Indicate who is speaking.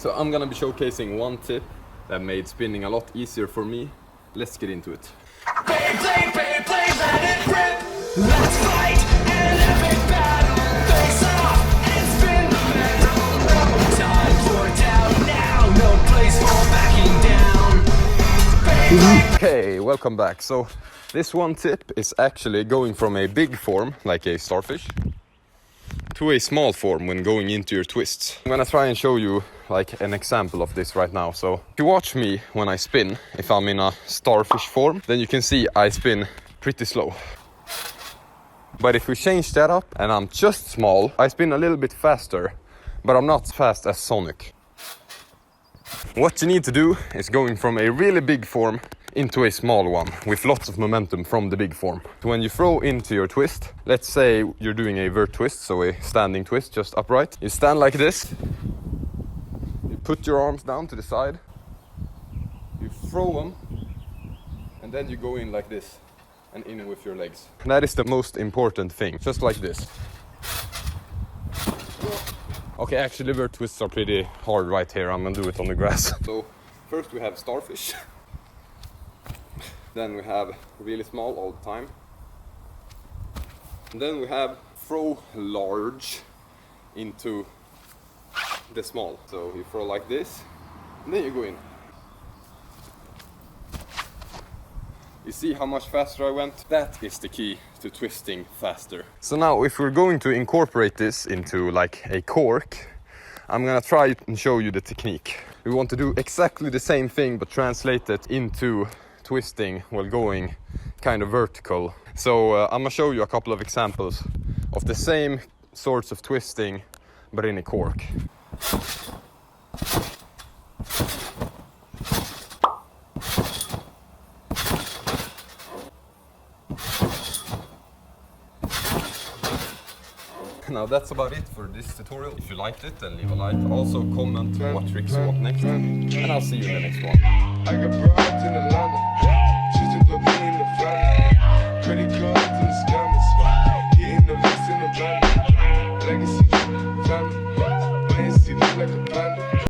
Speaker 1: So I'm gonna be showcasing one tip that made spinning a lot easier for me. Let's get into it.
Speaker 2: Beyblade, Beyblade, let it rip. Let's fight an epic battle. Face off and spin the metal. No time for doubt now. No place for backing down. Beyblade.
Speaker 1: Okay, welcome back. So this one tip is actually going from a big form, like a starfish, to a small form when going into your twists. I'm gonna try and show you like an example of this right now. So if you watch me when I spin, if I'm in a starfish form, then you can see I spin pretty slow. But if we change that up and I'm just small, I spin a little bit faster, but I'm not fast as Sonic. What you need to do is going from a really big form into a small one with lots of momentum from the big form. So when you throw into your twist, let's say you're doing a vert twist, so a standing twist, just upright. You stand like this, you put your arms down to the side, you throw them, and then you go in like this and in with your legs. And that is the most important thing, just like this. Okay, actually vert twists are pretty hard right here. I'm gonna do it on the grass. So first we have starfish. Then we have really small all the time. And then we have throw large into the small. So you throw like this, and then you go in. You see how much faster I went? That is the key to twisting faster. So now if we're going to incorporate this into like a cork, I'm gonna try and show you the technique. We want to do exactly the same thing but translate it into twisting while going kind of vertical. So I'm gonna show you a couple of examples of the same sorts of twisting but in a cork. Now that's about it for this tutorial. If you liked it, then leave a like. Also comment what tricks you want next, and I'll see you in the next one.
Speaker 3: I got broads in Atlanta.